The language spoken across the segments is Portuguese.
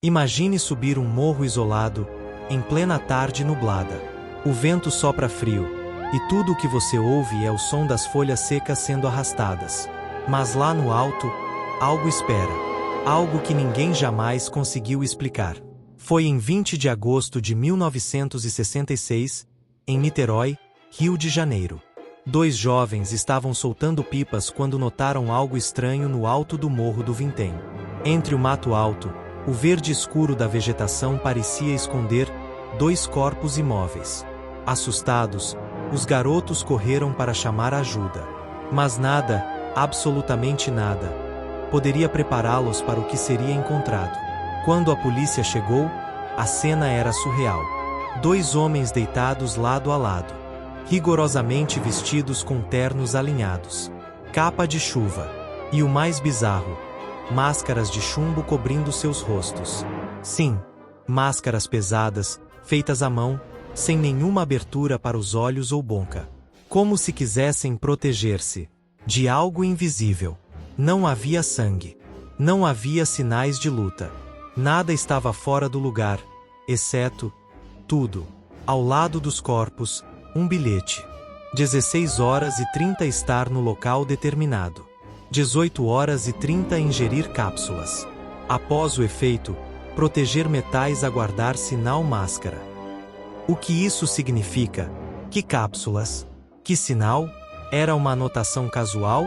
Imagine subir um morro isolado, em plena tarde nublada. O vento sopra frio, e tudo o que você ouve é o som das folhas secas sendo arrastadas. Mas lá no alto, algo espera. Algo que ninguém jamais conseguiu explicar. Foi em 20 de agosto de 1966, em Niterói, Rio de Janeiro. 2 jovens estavam soltando pipas quando notaram algo estranho no alto do Morro do Vintém. Entre o mato alto, o verde escuro da vegetação parecia esconder 2 corpos imóveis. Assustados, os garotos correram para chamar ajuda. Mas nada, absolutamente nada, poderia prepará-los para o que seria encontrado. Quando a polícia chegou, a cena era surreal. 2 homens deitados lado a lado, rigorosamente vestidos com ternos alinhados, capa de chuva, e o mais bizarro, máscaras de chumbo cobrindo seus rostos. Sim, máscaras pesadas, feitas à mão, sem nenhuma abertura para os olhos ou boca. Como se quisessem proteger-se de algo invisível. Não havia sangue. Não havia sinais de luta. Nada estava fora do lugar, exceto tudo. Ao lado dos corpos, um bilhete. 16h30 estar no local determinado. 18h30 ingerir cápsulas. Após o efeito, proteger metais a guardar sinal máscara. O que isso significa? Que cápsulas? Que sinal? Era uma anotação casual?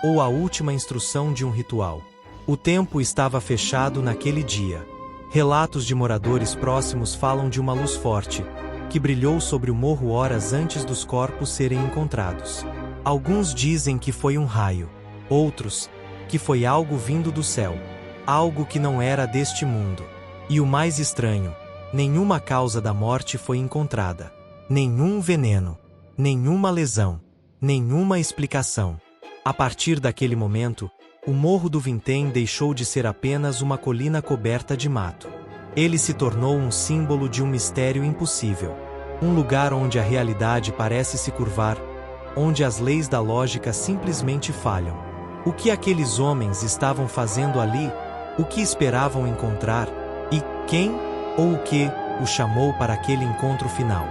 Ou a última instrução de um ritual? O tempo estava fechado naquele dia. Relatos de moradores próximos falam de uma luz forte, que brilhou sobre o morro horas antes dos corpos serem encontrados. Alguns dizem que foi um raio. Outros, que foi algo vindo do céu. Algo que não era deste mundo. E o mais estranho, nenhuma causa da morte foi encontrada. Nenhum veneno. Nenhuma lesão. Nenhuma explicação. A partir daquele momento, o Morro do Vintém deixou de ser apenas uma colina coberta de mato. Ele se tornou um símbolo de um mistério impossível. Um lugar onde a realidade parece se curvar, onde as leis da lógica simplesmente falham. O que aqueles homens estavam fazendo ali? O que esperavam encontrar? E quem ou o que o chamou para aquele encontro final?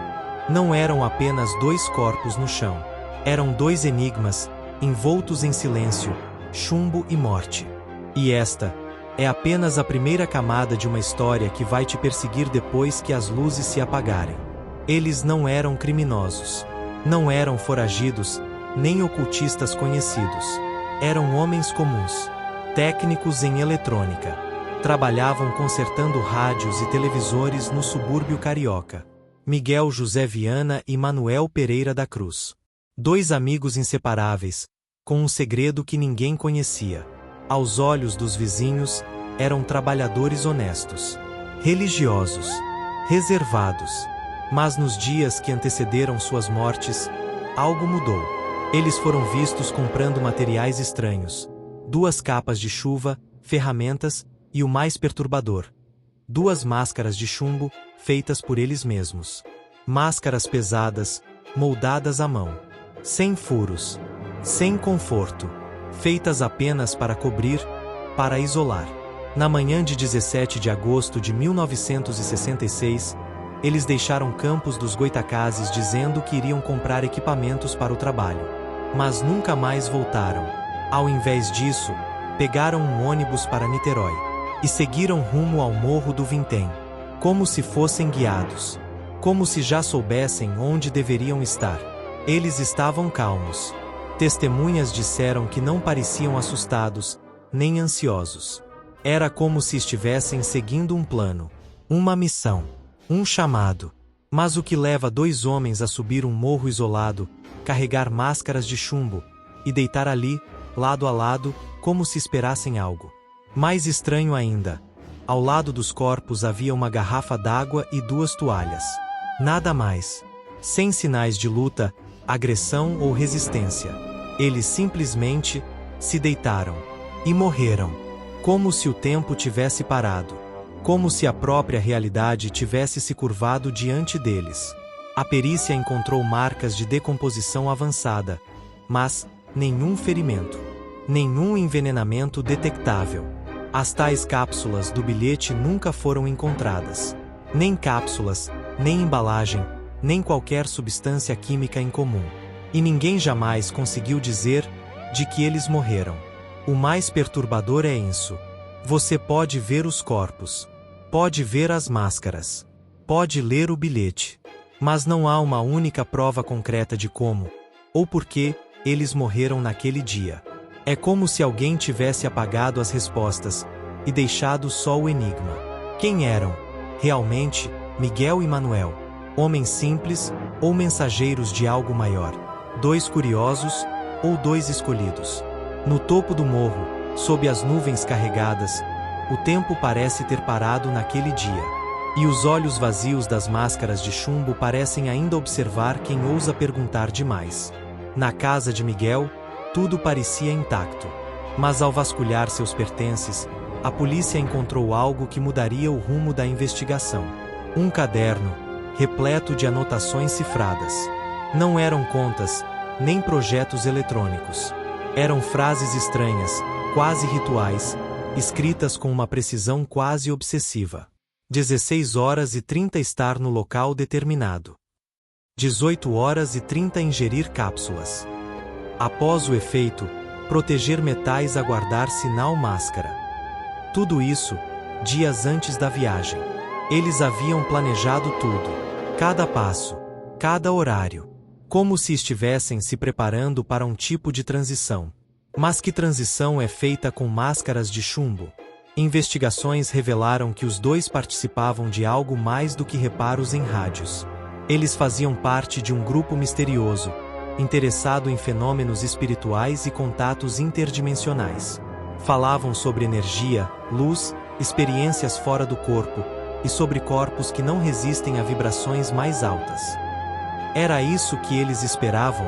Não eram apenas 2 corpos no chão. Eram 2 enigmas, envoltos em silêncio, chumbo e morte. E esta é apenas a primeira camada de uma história que vai te perseguir depois que as luzes se apagarem. Eles não eram criminosos. Não eram foragidos, nem ocultistas conhecidos. Eram homens comuns, técnicos em eletrônica. Trabalhavam consertando rádios e televisores no subúrbio carioca. Miguel José Viana e Manuel Pereira da Cruz. 2 amigos inseparáveis, com um segredo que ninguém conhecia. Aos olhos dos vizinhos, eram trabalhadores honestos, religiosos, reservados. Mas nos dias que antecederam suas mortes, algo mudou. Eles foram vistos comprando materiais estranhos. 2 capas de chuva, ferramentas e o mais perturbador: 2 máscaras de chumbo, feitas por eles mesmos. Máscaras pesadas, moldadas à mão. Sem furos. Sem conforto. Feitas apenas para cobrir, para isolar. Na manhã de 17 de agosto de 1966, eles deixaram Campos dos Goytacazes dizendo que iriam comprar equipamentos para o trabalho. Mas nunca mais voltaram. Ao invés disso, pegaram um ônibus para Niterói e seguiram rumo ao Morro do Vintém, como se fossem guiados, como se já soubessem onde deveriam estar. Eles estavam calmos. Testemunhas disseram que não pareciam assustados, nem ansiosos. Era como se estivessem seguindo um plano, uma missão, um chamado. Mas o que leva 2 homens a subir um morro isolado, carregar máscaras de chumbo e deitar ali, lado a lado, como se esperassem algo? Mais estranho ainda, ao lado dos corpos havia uma garrafa d'água e 2 toalhas. Nada mais. Sem sinais de luta, agressão ou resistência. Eles simplesmente se deitaram e morreram, como se o tempo tivesse parado, como se a própria realidade tivesse se curvado diante deles. A perícia encontrou marcas de decomposição avançada, mas nenhum ferimento, nenhum envenenamento detectável. As tais cápsulas do bilhete nunca foram encontradas. Nem cápsulas, nem embalagem, nem qualquer substância química em comum. E ninguém jamais conseguiu dizer de que eles morreram. O mais perturbador é isso. Você pode ver os corpos. Pode ver as máscaras. Pode ler o bilhete. Mas não há uma única prova concreta de como, ou por que, eles morreram naquele dia. É como se alguém tivesse apagado as respostas e deixado só o enigma. Quem eram, realmente, Miguel e Manuel? Homens simples ou mensageiros de algo maior? Dois curiosos ou dois escolhidos? No topo do morro, sob as nuvens carregadas, o tempo parece ter parado naquele dia. E os olhos vazios das máscaras de chumbo parecem ainda observar quem ousa perguntar demais. Na casa de Miguel, tudo parecia intacto. Mas ao vasculhar seus pertences, a polícia encontrou algo que mudaria o rumo da investigação. Um caderno, repleto de anotações cifradas. Não eram contas, nem projetos eletrônicos. Eram frases estranhas, quase rituais, escritas com uma precisão quase obsessiva. 16h30 estar no local determinado. 18h30 ingerir cápsulas. Após o efeito, proteger metais a guardar sinal máscara. Tudo isso, dias antes da viagem. Eles haviam planejado tudo. Cada passo, cada horário. Como se estivessem se preparando para um tipo de transição. Mas que transição é feita com máscaras de chumbo? Investigações revelaram que os dois participavam de algo mais do que reparos em rádios. Eles faziam parte de um grupo misterioso, interessado em fenômenos espirituais e contatos interdimensionais. Falavam sobre energia, luz, experiências fora do corpo, e sobre corpos que não resistem a vibrações mais altas. Era isso que eles esperavam?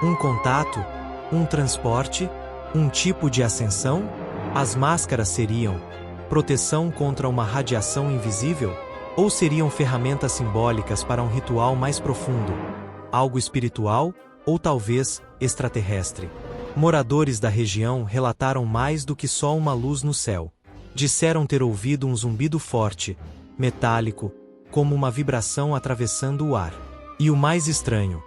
Um contato? Um transporte? Um tipo de ascensão? As máscaras seriam proteção contra uma radiação invisível? Ou seriam ferramentas simbólicas para um ritual mais profundo? Algo espiritual? Ou talvez extraterrestre? Moradores da região relataram mais do que só uma luz no céu. Disseram ter ouvido um zumbido forte, metálico, como uma vibração atravessando o ar. E o mais estranho,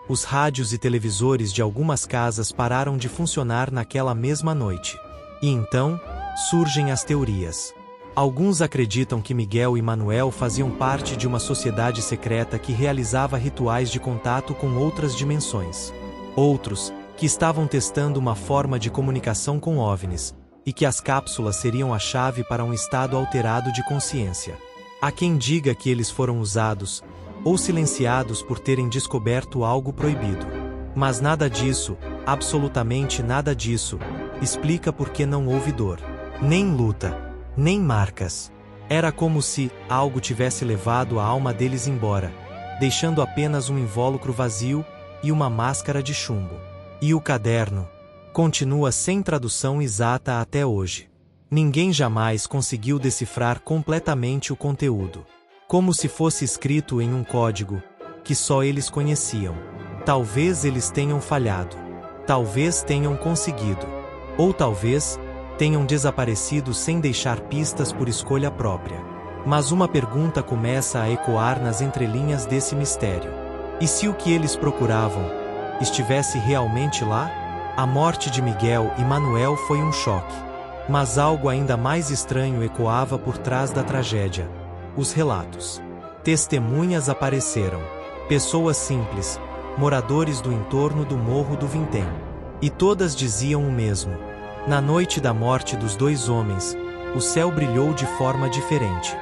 os rádios e televisores de algumas casas pararam de funcionar naquela mesma noite. E então, surgem as teorias. Alguns acreditam que Miguel e Manuel faziam parte de uma sociedade secreta que realizava rituais de contato com outras dimensões. Outros, que estavam testando uma forma de comunicação com OVNIs, e que as cápsulas seriam a chave para um estado alterado de consciência. Há quem diga que eles foram usados, ou silenciados por terem descoberto algo proibido. Mas nada disso, absolutamente nada disso, explica por que não houve dor, nem luta, nem marcas. Era como se algo tivesse levado a alma deles embora, deixando apenas um invólucro vazio e uma máscara de chumbo. E o caderno continua sem tradução exata até hoje. Ninguém jamais conseguiu decifrar completamente o conteúdo, como se fosse escrito em um código que só eles conheciam. Talvez eles tenham falhado, talvez tenham conseguido, ou talvez tenham desaparecido sem deixar pistas por escolha própria. Mas uma pergunta começa a ecoar nas entrelinhas desse mistério. E se o que eles procuravam estivesse realmente lá? A morte de Miguel e Manuel foi um choque. Mas algo ainda mais estranho ecoava por trás da tragédia. Os relatos. Testemunhas apareceram. Pessoas simples, moradores do entorno do Morro do Vintém. E todas diziam o mesmo. Na noite da morte dos dois homens, o céu brilhou de forma diferente.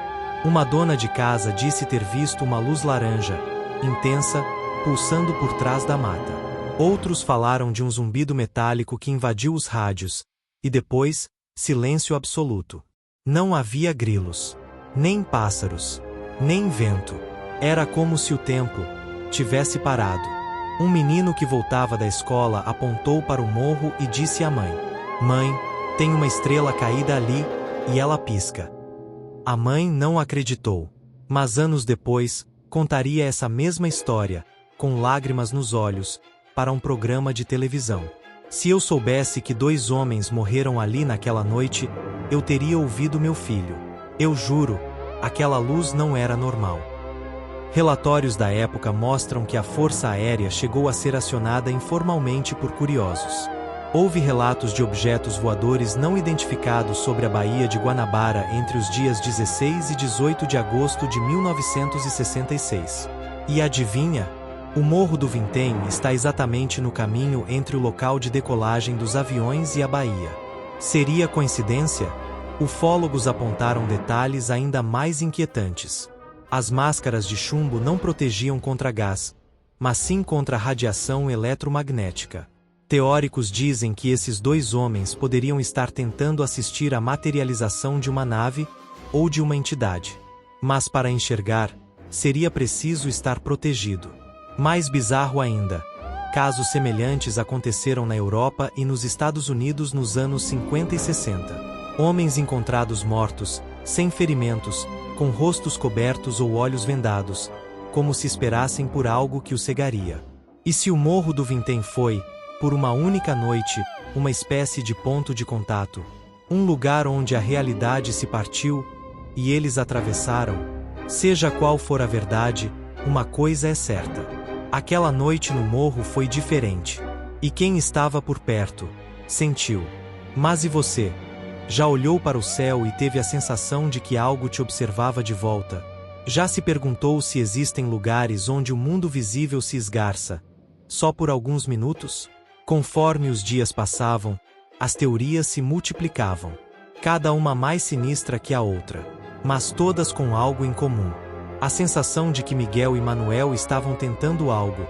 Uma dona de casa disse ter visto uma luz laranja, intensa, pulsando por trás da mata. Outros falaram de um zumbido metálico que invadiu os rádios, e depois, silêncio absoluto. Não havia grilos, nem pássaros, nem vento. Era como se o tempo tivesse parado. Um menino que voltava da escola apontou para o morro e disse à mãe: "Mãe, tem uma estrela caída ali, e ela pisca." A mãe não acreditou, mas anos depois, contaria essa mesma história, com lágrimas nos olhos, para um programa de televisão. Se eu soubesse que 2 homens morreram ali naquela noite, eu teria ouvido meu filho. Eu juro, aquela luz não era normal. Relatórios da época mostram que a Força Aérea chegou a ser acionada informalmente por curiosos. Houve relatos de objetos voadores não identificados sobre a Baía de Guanabara entre os dias 16 e 18 de agosto de 1966. E adivinha? O Morro do Vintém está exatamente no caminho entre o local de decolagem dos aviões e a baía. Seria coincidência? Ufólogos apontaram detalhes ainda mais inquietantes. As máscaras de chumbo não protegiam contra gás, mas sim contra a radiação eletromagnética. Teóricos dizem que esses 2 homens poderiam estar tentando assistir à materialização de uma nave ou de uma entidade. Mas para enxergar, seria preciso estar protegido. Mais bizarro ainda, casos semelhantes aconteceram na Europa e nos Estados Unidos nos anos 50 e 60. Homens encontrados mortos, sem ferimentos, com rostos cobertos ou olhos vendados, como se esperassem por algo que os cegaria. E se o Morro do Vintém foi, por uma única noite, uma espécie de ponto de contato, um lugar onde a realidade se partiu e eles atravessaram? Seja qual for a verdade, uma coisa é certa. Aquela noite no morro foi diferente. E quem estava por perto, sentiu. Mas e você? Já olhou para o céu e teve a sensação de que algo te observava de volta? Já se perguntou se existem lugares onde o mundo visível se esgarça, só por alguns minutos? Conforme os dias passavam, as teorias se multiplicavam, cada uma mais sinistra que a outra, mas todas com algo em comum. A sensação de que Miguel e Manuel estavam tentando algo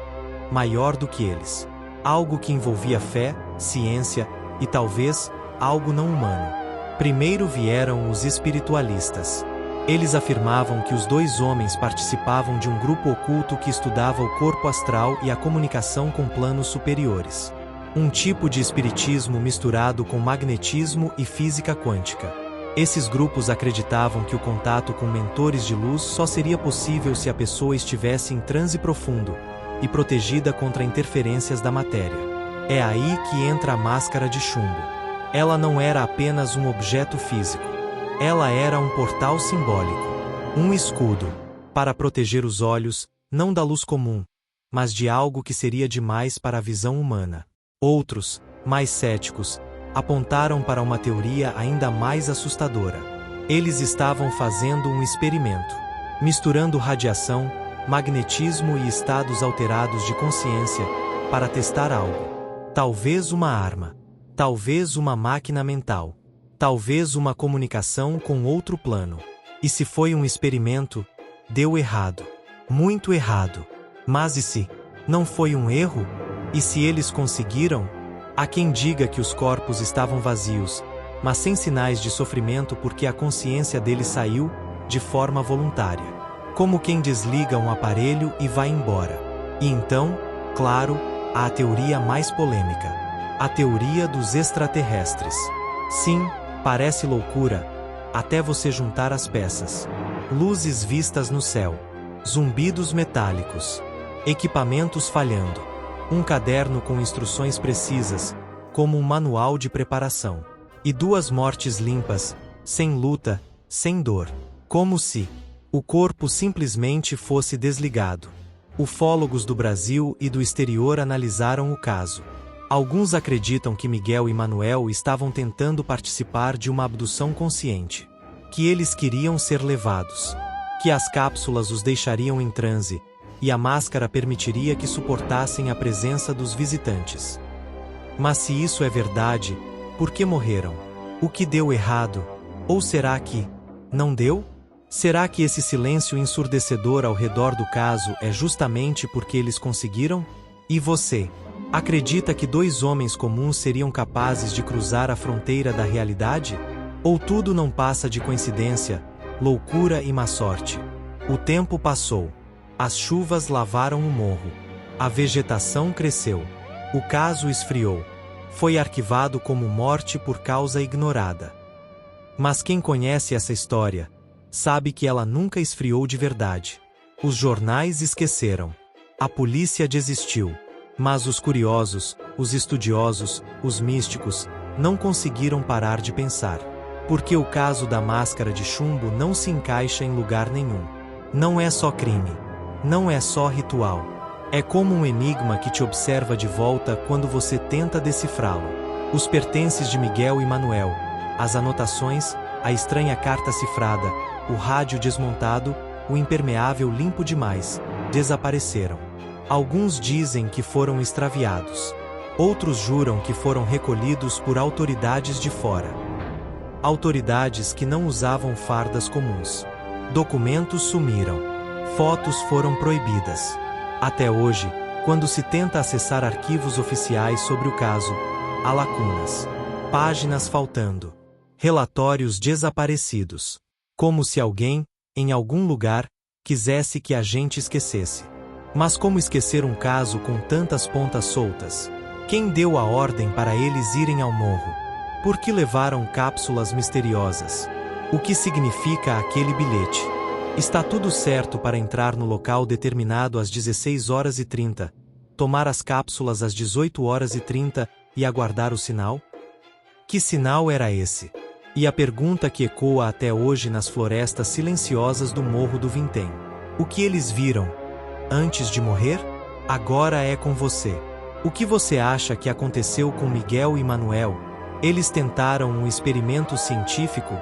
maior do que eles. Algo que envolvia fé, ciência e talvez algo não humano. Primeiro vieram os espiritualistas. Eles afirmavam que os 2 homens participavam de um grupo oculto que estudava o corpo astral e a comunicação com planos superiores. Um tipo de espiritismo misturado com magnetismo e física quântica. Esses grupos acreditavam que o contato com mentores de luz só seria possível se a pessoa estivesse em transe profundo e protegida contra interferências da matéria. É aí que entra a máscara de chumbo. Ela não era apenas um objeto físico. Ela era um portal simbólico. Um escudo, para proteger os olhos, não da luz comum, mas de algo que seria demais para a visão humana. Outros, mais céticos, apontaram para uma teoria ainda mais assustadora. Eles estavam fazendo um experimento, misturando radiação, magnetismo e estados alterados de consciência, para testar algo. Talvez uma arma. Talvez uma máquina mental. Talvez uma comunicação com outro plano. E se foi um experimento, deu errado. Muito errado. Mas e se não foi um erro? E se eles conseguiram? Há quem diga que os corpos estavam vazios, mas sem sinais de sofrimento porque a consciência deles saiu, de forma voluntária. Como quem desliga um aparelho e vai embora. E então, claro, há a teoria mais polêmica. A teoria dos extraterrestres. Sim, parece loucura, até você juntar as peças. Luzes vistas no céu. Zumbidos metálicos. Equipamentos falhando. Um caderno com instruções precisas, como um manual de preparação. E 2 mortes limpas, sem luta, sem dor. Como se o corpo simplesmente fosse desligado. Ufólogos do Brasil e do exterior analisaram o caso. Alguns acreditam que Miguel e Manuel estavam tentando participar de uma abdução consciente. Que eles queriam ser levados. Que as cápsulas os deixariam em transe, e a máscara permitiria que suportassem a presença dos visitantes. Mas se isso é verdade, por que morreram? O que deu errado? Ou será que não deu? Será que esse silêncio ensurdecedor ao redor do caso é justamente porque eles conseguiram? E você? Acredita que 2 homens comuns seriam capazes de cruzar a fronteira da realidade? Ou tudo não passa de coincidência, loucura e má sorte? O tempo passou. As chuvas lavaram o morro. A vegetação cresceu. O caso esfriou. Foi arquivado como morte por causa ignorada. Mas quem conhece essa história, sabe que ela nunca esfriou de verdade. Os jornais esqueceram. A polícia desistiu. Mas os curiosos, Os estudiosos, os místicos, não conseguiram parar de pensar. Porque o caso da máscara de chumbo não se encaixa em lugar nenhum. Não é só crime. Não é só ritual. É como um enigma que te observa de volta quando você tenta decifrá-lo. Os pertences de Miguel e Manuel, as anotações, a estranha carta cifrada, o rádio desmontado, o impermeável limpo demais, desapareceram. Alguns dizem que foram extraviados. Outros juram que foram recolhidos por autoridades de fora. Autoridades que não usavam fardas comuns. Documentos sumiram. Fotos foram proibidas. Até hoje, quando se tenta acessar arquivos oficiais sobre o caso, há lacunas. Páginas faltando. Relatórios desaparecidos. Como se alguém, em algum lugar, quisesse que a gente esquecesse. Mas como esquecer um caso com tantas pontas soltas? Quem deu a ordem para eles irem ao morro? Por que levaram cápsulas misteriosas? O que significa aquele bilhete? Está tudo certo para entrar no local determinado às 16h30, tomar as cápsulas às 18h30 e aguardar o sinal? Que sinal era esse? E a pergunta que ecoa até hoje nas florestas silenciosas do Morro do Vintém. O que eles viram? Antes de morrer? Agora é com você. O que você acha que aconteceu com Miguel e Manuel? Eles tentaram um experimento científico?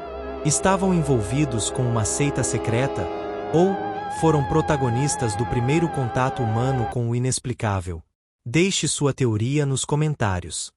Estavam envolvidos com uma seita secreta? Ou foram protagonistas do primeiro contato humano com o inexplicável? Deixe sua teoria nos comentários.